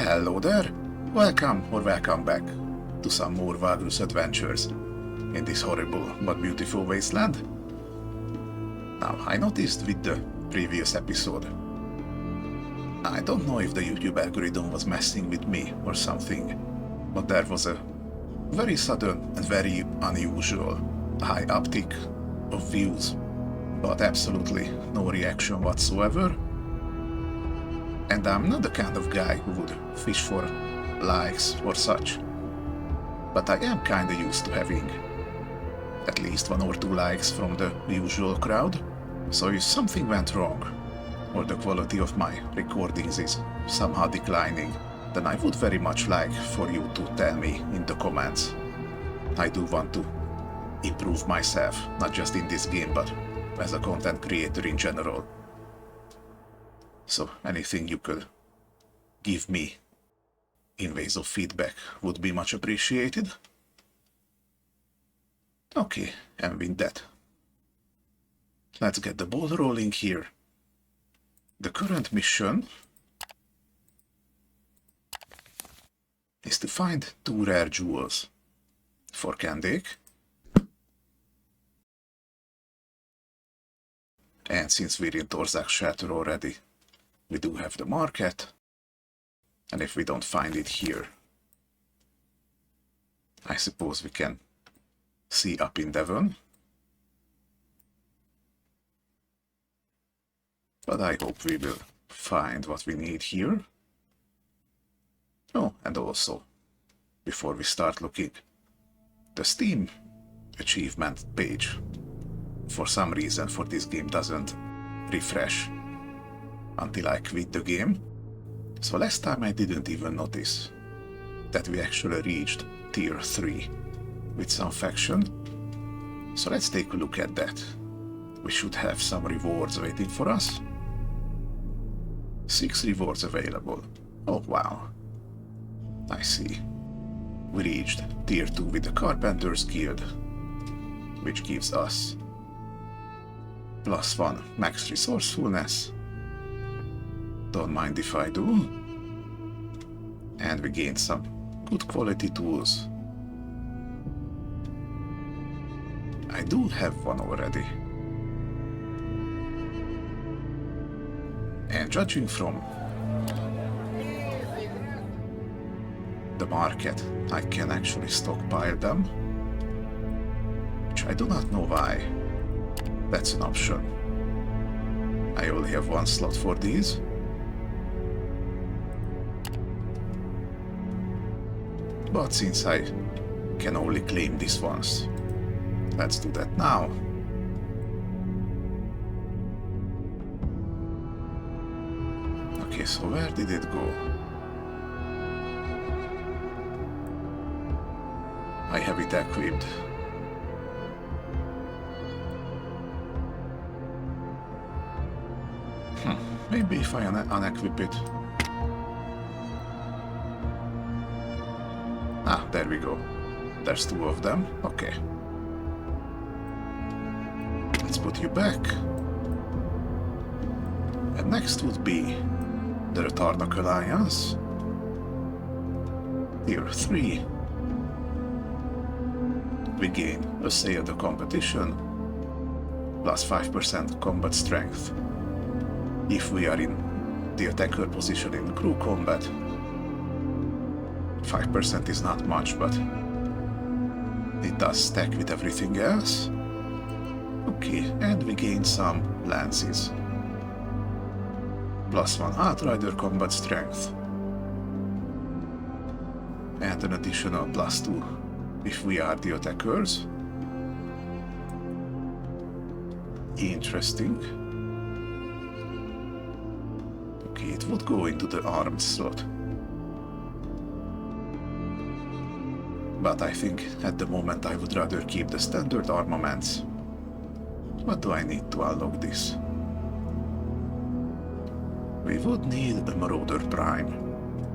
Hello there, welcome or welcome back to some more Vagrus adventures in this horrible but beautiful wasteland. Now, I noticed with the previous episode, I don't know if the YouTube algorithm was messing with me or something, but there was a very sudden and very unusual high uptick of views, but absolutely no reaction whatsoever. And I'm not the kind of guy who would fish for likes or such, but I am kinda used to having at least 1 or 2 likes from the usual crowd. So if something went wrong, or the quality of my recordings is somehow declining, then I would very much like for you to tell me in the comments. I do want to improve myself, not just in this game, but as a content creator in general. So anything you could give me in ways of feedback would be much appreciated. Okay, and with that, let's get the ball rolling here. The current mission is to find 2 rare jewels for Kandake. And since we're in Torzak's shelter already, we do have the market, and if we don't find it here, I suppose we can see up in Devon. But I hope we will find what we need here. Oh, and also, before we start looking, the Steam achievement page, for some reason for this game, doesn't refresh until I quit the game. So last time I didn't even notice that we actually reached tier 3 with some faction. So let's take a look at that. We should have some rewards waiting for us. 6 rewards available. Oh wow. I see. We reached tier 2 with the Carpenters Guild, which gives us +1 max resourcefulness. Don't mind if I do. And we gained some good quality tools. I do have one already. And judging from the market, I can actually stockpile them, which I do not know why that's an option. I only have 1 slot for these. But since I can only claim this once, let's do that now. Okay, so where did it go? I have it equipped. Maybe if I unequip it. Ah, there we go. There's 2 of them. Okay. Let's put you back. And next would be the Retarnak Alliance. Tier 3. We gain a say at the competition, +5% combat strength. If we are in the attacker position in crew combat, 5% is not much, but it does stack with everything else. Okay, and we gain some lances. +1 Outrider combat strength. And an additional +2 if we are the attackers. Interesting. Okay, it would go into the armed slot. But I think at the moment I would rather keep the standard armaments. What do I need to unlock this? We would need a Marauder Prime.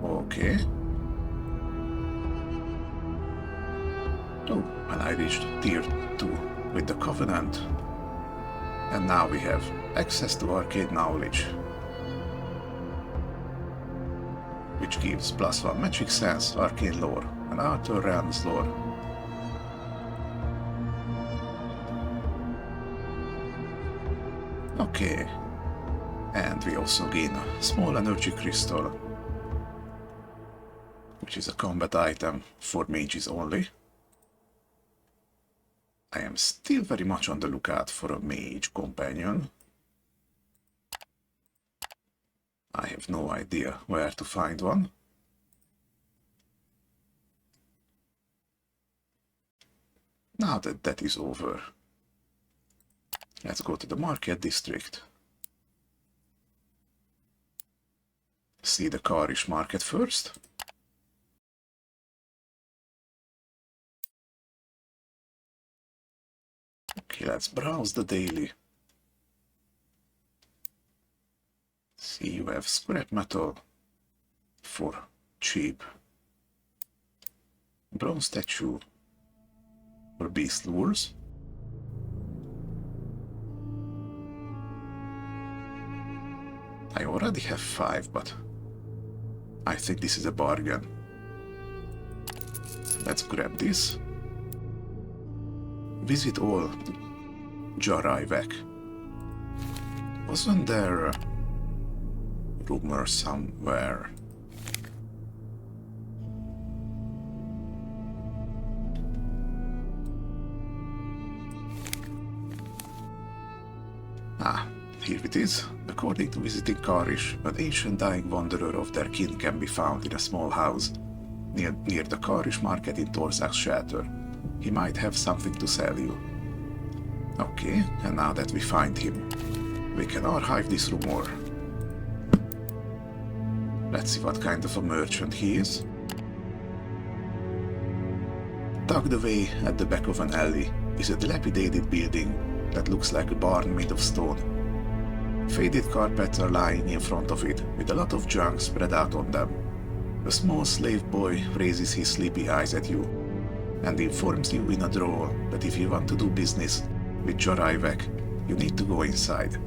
Okay. Oh, and I reached tier 2 with the Covenant. And now we have access to arcane knowledge. which gives +1 magic sense, arcane lore, and outer realms lore. Okay, and we also gain a small energy crystal, which is a combat item for mages only. I am still very much on the lookout for a mage companion. I have no idea where to find one. Now that that is over, let's go to the market district. See the Karish market first. Okay, let's browse the daily. See, you have scrap metal for cheap, bronze statue for beast lures, I already have 5, but I think this is a bargain. Let's grab this. Visit all jhakra. Wasn't there a rumor somewhere? Ah, here it is. According to visiting Karish, an ancient dying wanderer of their kin can be found in a small house near the Karish market in Torzak's shelter. He might have something to sell you. Okay, and now that we find him, we can archive this rumor. Let's see what kind of a merchant he is. Tucked away at the back of an alley is a dilapidated building that looks like a barn made of stone. Faded carpets are lying in front of it, with a lot of junk spread out on them. A small slave boy raises his sleepy eyes at you and informs you in a drawl that if you want to do business with jhakra, you need to go inside.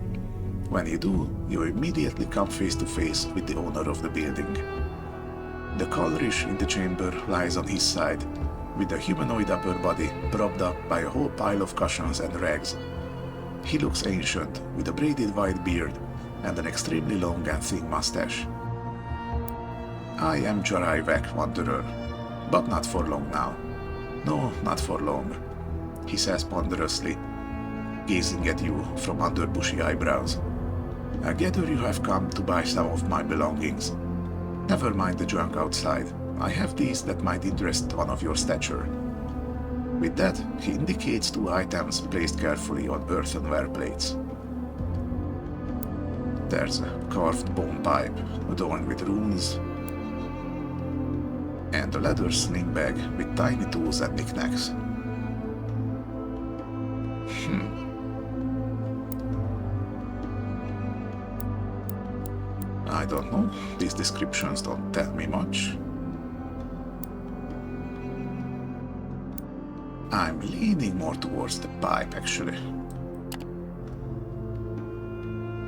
When you do, you immediately come face to face with the owner of the building. The Karish in the chamber lies on his side, with a humanoid upper body propped up by a whole pile of cushions and rags. He looks ancient, with a braided white beard and an extremely long and thin mustache. I am jhakra, Wanderer, but not for long now. No, not for long, he says ponderously, gazing at you from under bushy eyebrows. I gather you have come to buy some of my belongings. Never mind the junk outside. I have these that might interest one of your stature. With that, he indicates 2 items placed carefully on earthenware plates. There's a carved bone pipe adorned with runes, and a leather sling bag with tiny tools and knickknacks. I don't know, these descriptions don't tell me much. I'm leaning more towards the pipe, actually.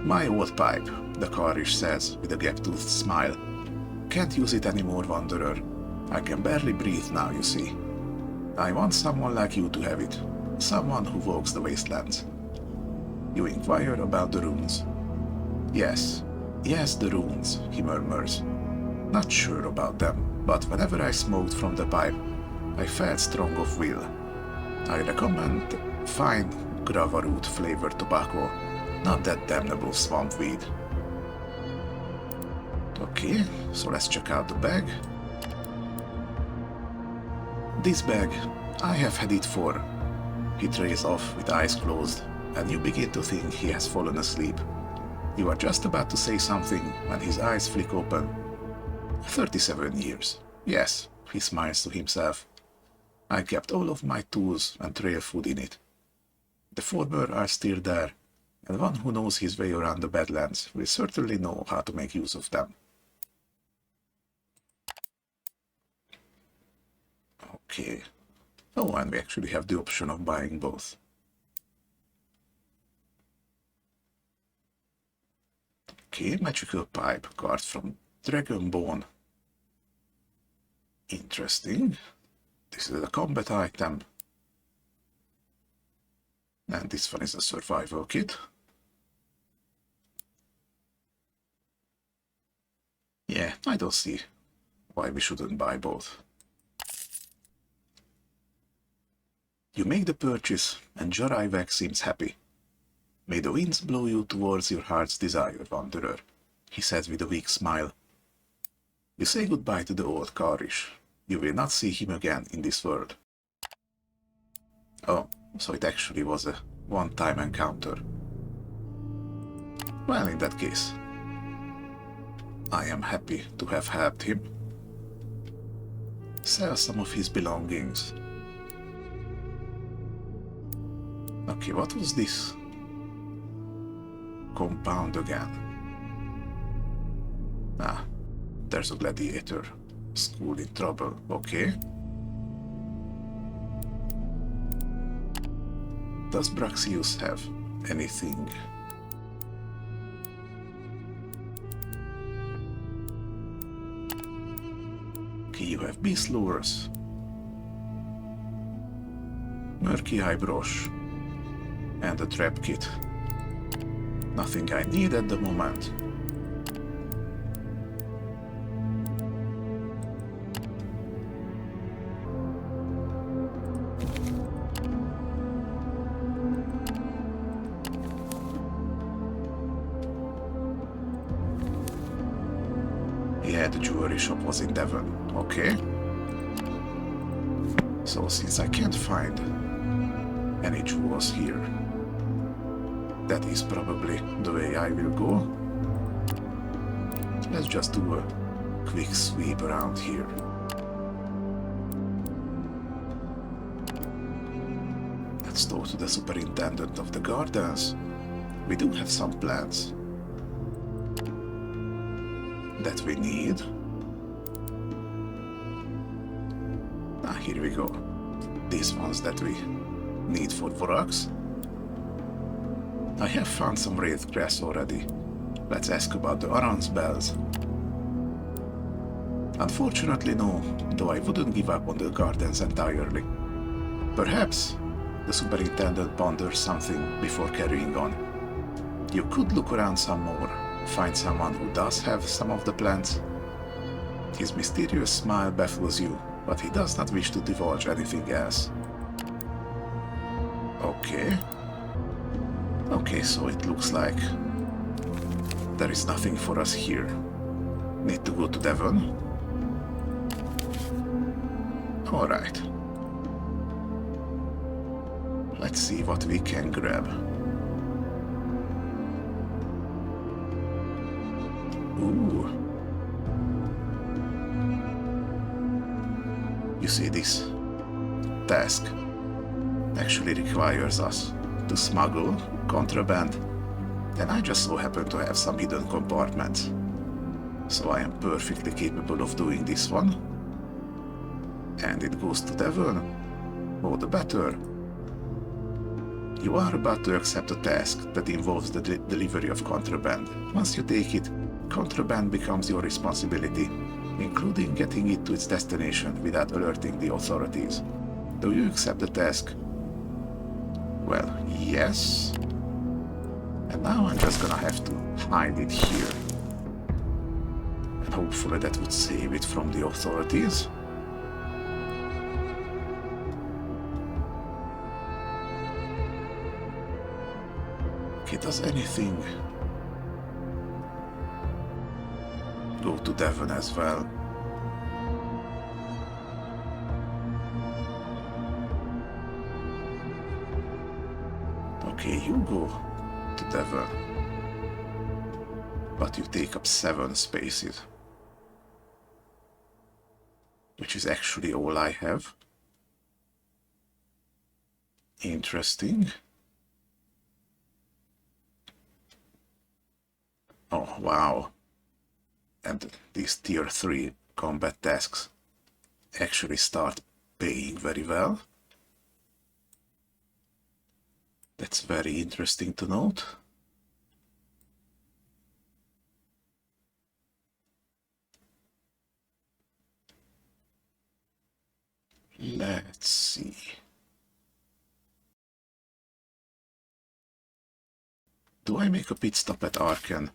My old pipe, the Karish says with a gap-toothed smile. Can't use it anymore, Wanderer. I can barely breathe now, you see. I want someone like you to have it. Someone who walks the wastelands. You inquire about the runes. Yes, the runes, he murmurs. Not sure about them, but whenever I smoked from the pipe, I felt strong of will. I recommend fine grava root flavored tobacco, not that damnable swamp weed. Okay, so let's check out the bag. This bag, I have had it for. He trails off with eyes closed, and you begin to think he has fallen asleep. You are just about to say something when his eyes flick open. 37 years. Yes, he smiles to himself. I kept all of my tools and trail food in it. The former are still there, and one who knows his way around the Badlands will certainly know how to make use of them. Okay. Oh, and we actually have the option of buying both. Okay, magical pipe carved from dragon bone Interesting. This is a combat item. And this one is a survival kit. Yeah, I don't see why we shouldn't buy both. You make the purchase, and Jarivek seems happy. May the winds blow you towards your heart's desire, wanderer, he says with a weak smile. You say goodbye to the old Karish. You will not see him again in this world. Oh, so it actually was a one-time encounter. Well, in that case, I am happy to have helped him. Sell some of his belongings. Okay, what was this? Compound again. Ah, there's a gladiator. School in trouble, okay. Does Braxius have anything? Okay, you have beast lures. Murky eye brush. And a trap kit. Nothing I need at the moment. Yeah, the jewelry shop was in Devon. Okay. So since I can't find any jewels here, that is probably the way I will go. Let's just do a quick sweep around here. Let's talk to the superintendent of the gardens. We do have some plants that we need. Ah, here we go. These ones that we need for Vorax. I have found some wraith grass already. Let's ask about the Aran's bells. Unfortunately no, though I wouldn't give up on the gardens entirely. Perhaps the superintendent ponders something before carrying on. You could look around some more, find someone who does have some of the plants. His mysterious smile baffles you, but he does not wish to divulge anything else. Okay. Okay, so it looks like there is nothing for us here. Need to go to Devon? Alright. Let's see what we can grab. Ooh. You see, this task actually requires us to smuggle contraband, and I just so happen to have some hidden compartments. So I am perfectly capable of doing this one. And it goes to Devon. All the better. You are about to accept a task that involves the delivery of contraband. Once you take it, contraband becomes your responsibility, including getting it to its destination without alerting the authorities. Do you accept the task? Well, yes. And now I'm just gonna have to hide it here. And hopefully that would save it from the authorities. Okay, does anything go to Devon as well? Okay, you go to Devon, but you take up 7 spaces, which is actually all I have. Interesting. Oh, wow. And these tier 3 combat tasks actually start paying very well. That's very interesting to note. Let's see. Do I make a pit stop at Arcane?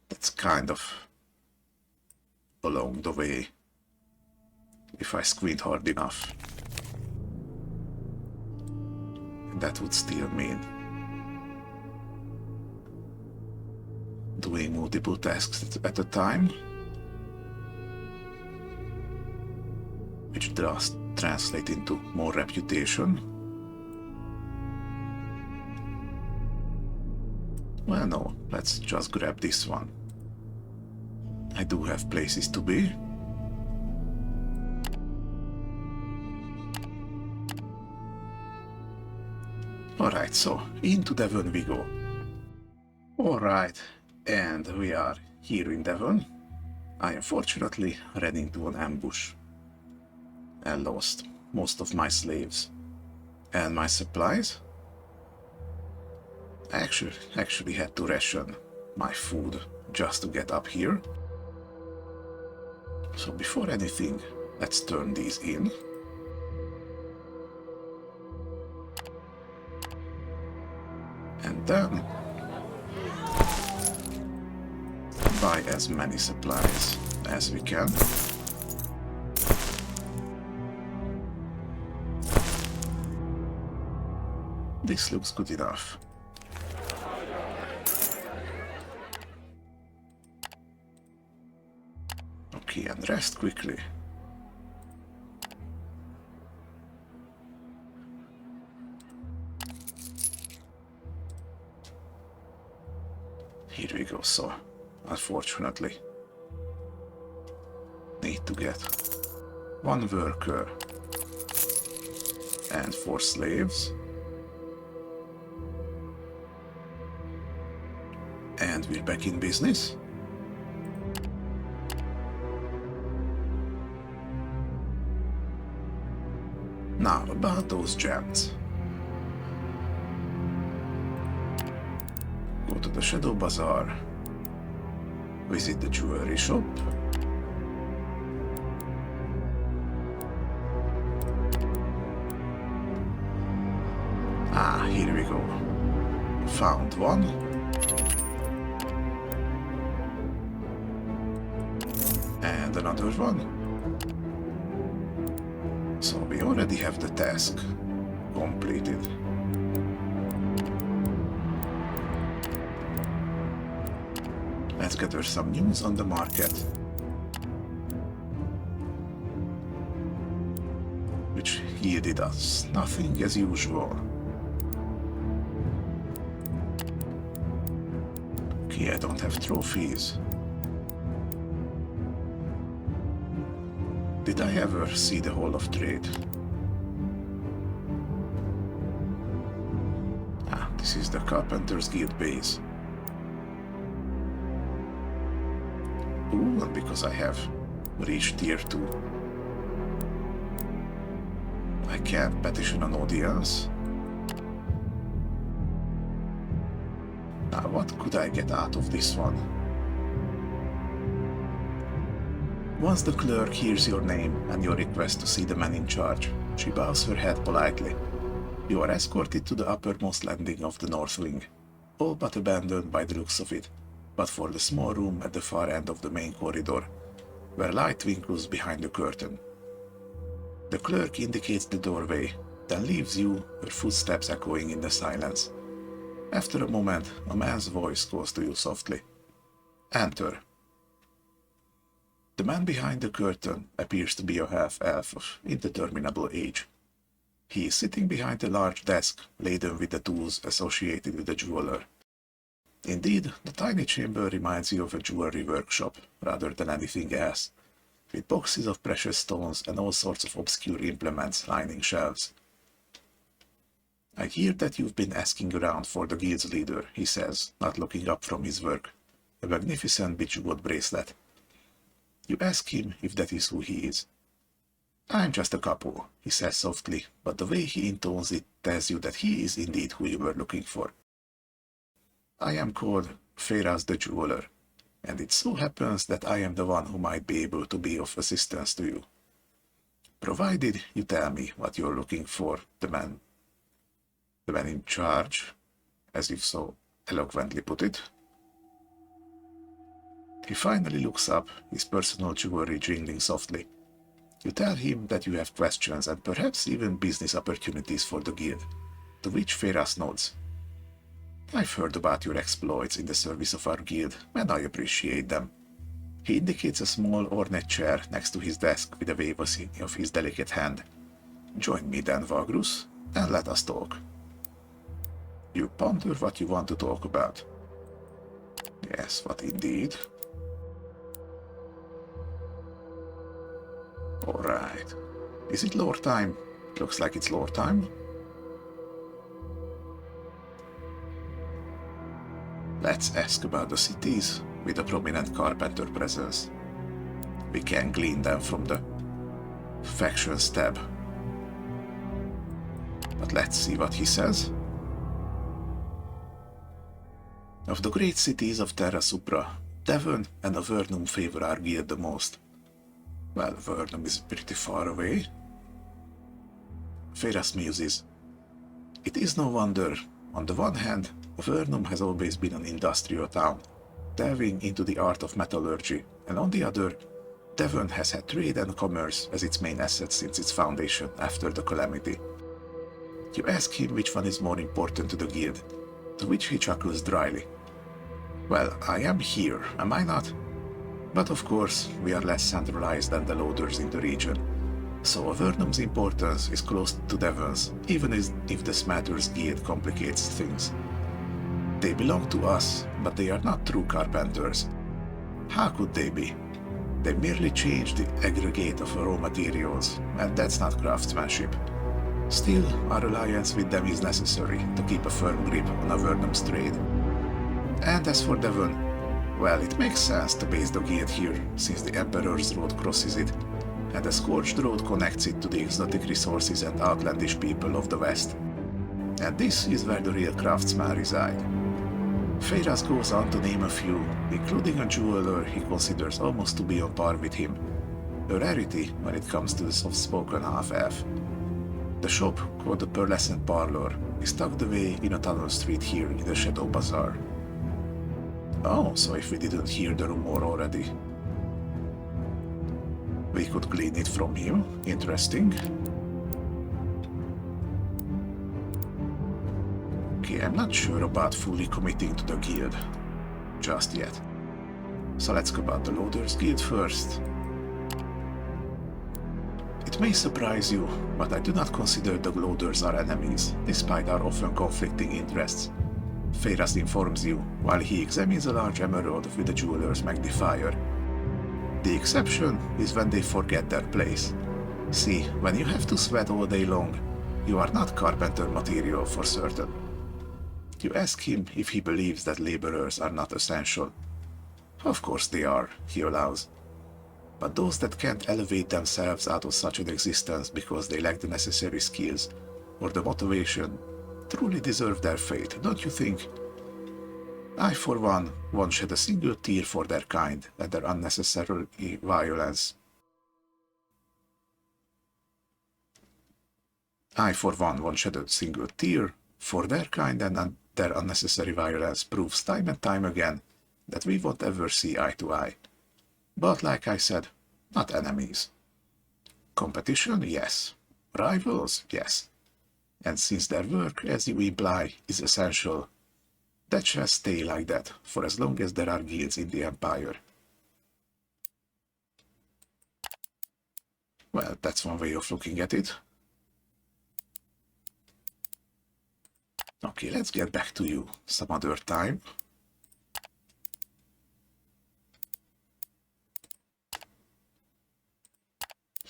That's kind of along the way, if I squint hard enough. And that would still mean doing multiple tasks at a time, which does translate into more reputation. Well, no, let's just grab this one. I do have places to be. Alright, so into Devon we go. Alright, and we are here in Devon. I unfortunately ran into an ambush and lost most of my slaves and my supplies. I actually had to ration my food just to get up here. So before anything, let's turn these in. And then buy as many supplies as we can. This looks good enough. Okay, and rest quickly. Here we go, so unfortunately need to get 1 worker and 4 slaves. And we're back in business. Now about those gems. Go to the Shadow Bazaar, visit the jewelry shop, here we go. Found one. And another one. So we already have the task completed. Let's gather some news on the market, which yielded us nothing as usual. Okay, I don't have trophies. Did I ever see the Hall of Trade? This is the Carpenters Guild base. Ooh, and because I have reached tier 2, I can't petition an audience. Now, what could I get out of this one? Once the clerk hears your name and your request to see the man in charge, she bows her head politely. You are escorted to the uppermost landing of the North Wing, all but abandoned by the looks of it, but for the small room at the far end of the main corridor, where light twinkles behind the curtain. The clerk indicates the doorway, then leaves you, her footsteps echoing in the silence. After a moment, a man's voice calls to you softly. Enter. The man behind the curtain appears to be a half-elf of indeterminable age. He is sitting behind a large desk laden with the tools associated with a jeweler. Indeed, the tiny chamber reminds you of a jewelry workshop rather than anything else, with boxes of precious stones and all sorts of obscure implements lining shelves. I hear that you've been asking around for the guild's leader, he says, not looking up from his work, a magnificent bejeweled bracelet. You ask him if that is who he is. I'm just a couple, he says softly, but the way he intones it tells you that he is indeed who you were looking for. I am called Feras the Jeweler. and it so happens that I am the one who might be able to be of assistance to you. Provided you tell me what you're looking for, the man in charge, as if so eloquently put it. He finally looks up, his personal jewelry jingling softly. You tell him that you have questions and perhaps even business opportunities for the guild, to which Feras nods. I've heard about your exploits in the service of our guild, and I appreciate them. He indicates a small ornate chair next to his desk with a wave of his delicate hand. Join me then, Vagrus, and let us talk. You ponder what you want to talk about. Yes, what indeed? Alright. Is it lore time? Looks like it's lore time. Let's ask about the cities with a prominent carpenter presence. We can glean them from the factions tab. But let's see what he says. Of the great cities of Terra Supra, Devon and Avernum favor our guild the most. Well, Avernum is pretty far away. Feras muses. It is no wonder. On the one hand, Avernum has always been an industrial town, delving into the art of metallurgy, and on the other, Devon has had trade and commerce as its main assets since its foundation after the Calamity. You ask him which one is more important to the guild, to which he chuckles dryly. Well, I am here, am I not? But of course, we are less centralized than the loaders in the region, so Avernum's importance is close to Devon's, even if the Smatter's guild complicates things. They belong to us, but they are not true carpenters. How could they be? They merely change the aggregate of raw materials, and that's not craftsmanship. Still, our alliance with them is necessary to keep a firm grip on Avernum's trade. And as for Devon, well, it makes sense to base the guild here, since the Emperor's Road crosses it, and the Scorched Road connects it to the exotic resources and outlandish people of the West. And this is where the real craftsmen reside. Feras goes on to name a few, including a jeweler he considers almost to be on par with him, a rarity when it comes to the soft-spoken half-elf. The shop, called the Perilous Parlor, is tucked away in a tunnel street here in the Shadow Bazaar. Oh, so if we didn't hear the rumor already, we could glean it from him. Interesting. Okay, I'm not sure about fully committing to the guild just yet. So let's go about the Loaders Guild first. It may surprise you, but I do not consider the Loaders our enemies, despite our often conflicting interests. Feras informs you, while he examines a large emerald with the jeweler's magnifier. The exception is when they forget their place. See, when you have to sweat all day long, you are not carpenter material for certain. You ask him if he believes that laborers are not essential. Of course they are, he allows. But those that can't elevate themselves out of such an existence because they lack the necessary skills or the motivation truly deserve their fate, don't you think? I, for one, won't shed a single tear for their kind and their unnecessary violence. I, for one, won't shed a single tear for their kind and their unnecessary violence proves time and time again that we won't ever see eye to eye. But like I said, not enemies. Competition, yes. Rivals, yes. And since their work, as you imply, is essential, that shall stay like that for as long as there are guilds in the Empire. Well, that's one way of looking at it. Okay, let's get back to you some other time.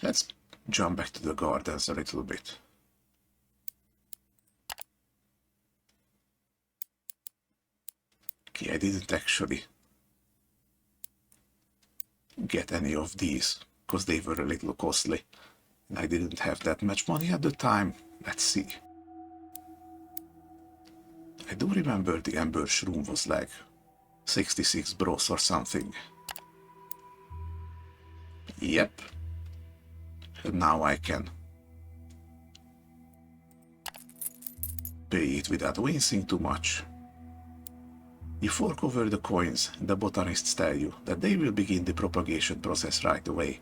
Let's jump back to the gardens a little bit. Okay, I didn't actually get any of these because they were a little costly and I didn't have that much money at the time. Let's see. I do remember the ambush room was like 66 bros or something. Yep. And now I can pay it without wincing too much. You fork over the coins, and the botanists tell you that they will begin the propagation process right away.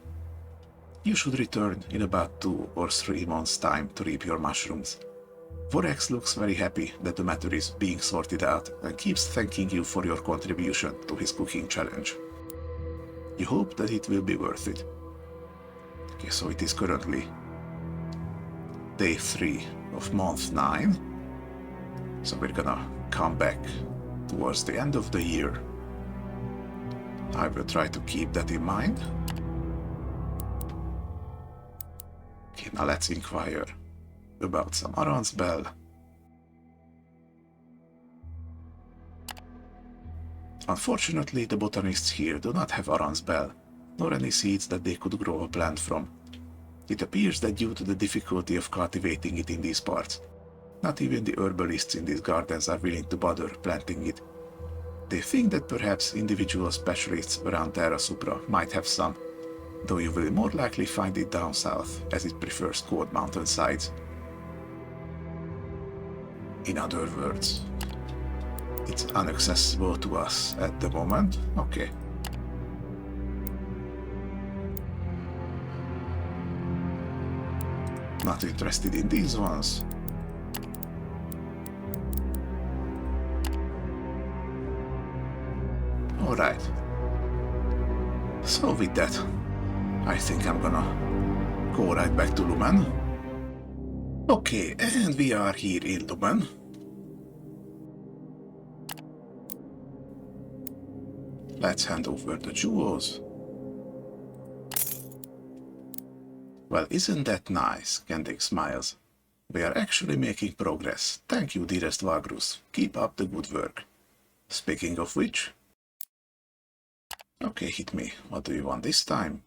You should return in about 2 or 3 months' time to reap your mushrooms. Vorex looks very happy that the matter is being sorted out and keeps thanking you for your contribution to his cooking challenge. You hope that it will be worth it. Okay, so it is currently day 3 of month 9. So we're gonna come back towards the end of the year. I will try to keep that in mind. Okay, now let's inquire about some Aran's Bell. Unfortunately, the botanists here do not have Aran's Bell, nor any seeds that they could grow a plant from. It appears that due to the difficulty of cultivating it in these parts, not even the herbalists in these gardens are willing to bother planting it. They think that perhaps individual specialists around Terra Supra might have some, though you will more likely find it down south, as it prefers cold mountainsides. In other words, it's inaccessible to us at the moment. Okay. Not interested in these ones. Alright. So with that, I think I'm gonna go right back to Lumen. Okay, and we are here in Lumen. Let's hand over the jewels. Well, isn't that nice? Kandake smiles. We are actually making progress. Thank you, dearest Vagrus. Keep up the good work. Speaking of which... Okay, hit me. What do you want this time?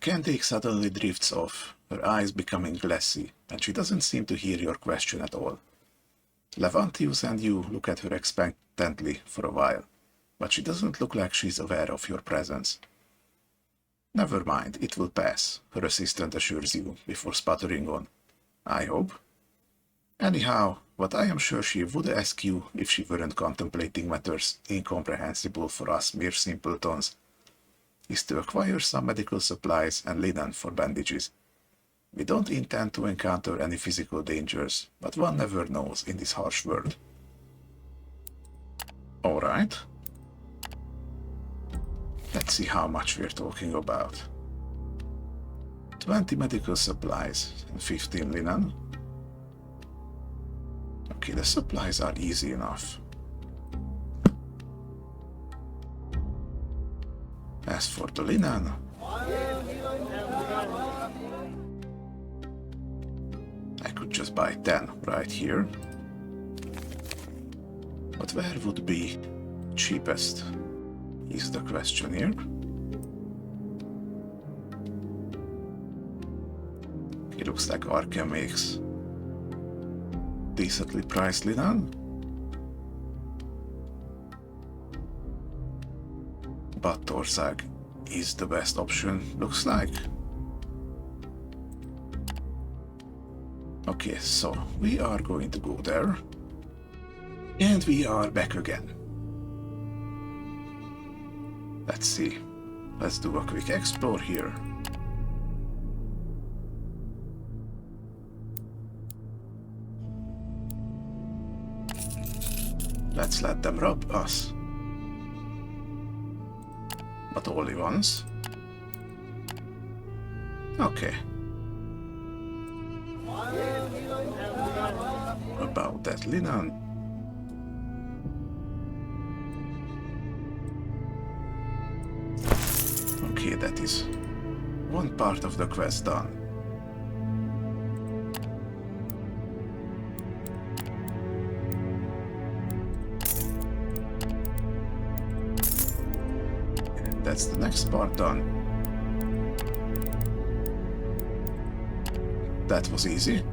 Kandake suddenly drifts off, her eyes becoming glassy, and she doesn't seem to hear your question at all. Levantius and you look at her expectantly for a while, but she doesn't look like she's aware of your presence. Never mind, it will pass, her assistant assures you before sputtering on. I hope. Anyhow, what I am sure she would ask you if she weren't contemplating matters incomprehensible for us mere simpletons, is to acquire some medical supplies and linen for bandages. We don't intend to encounter any physical dangers, but one never knows in this harsh world. Alright. Let's see how much we're talking about. 20 medical supplies and 15 linen. Okay, the supplies are easy enough. As for the linen, I could just buy 10 right here. But where would be cheapest is the question here. It looks like Arcane makes decently priced linen. But Torzag is the best option, looks like. Okay, so we are going to go there. And we are back again. Let's see. Let's do a quick explore here. Let's let them rob us. But only once. Okay. About that linen. Okay, that is one part of the quest done. That's the next part done. That was easy.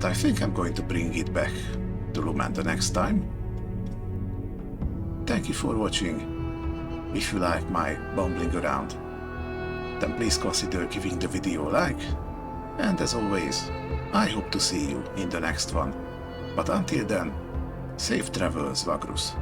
I think I'm going to bring it back to Lumen the next time. Thank you for watching. If you like my bumbling around, then please consider giving the video a like. And as always, I hope to see you in the next one. But until then, safe travels, Vagrus.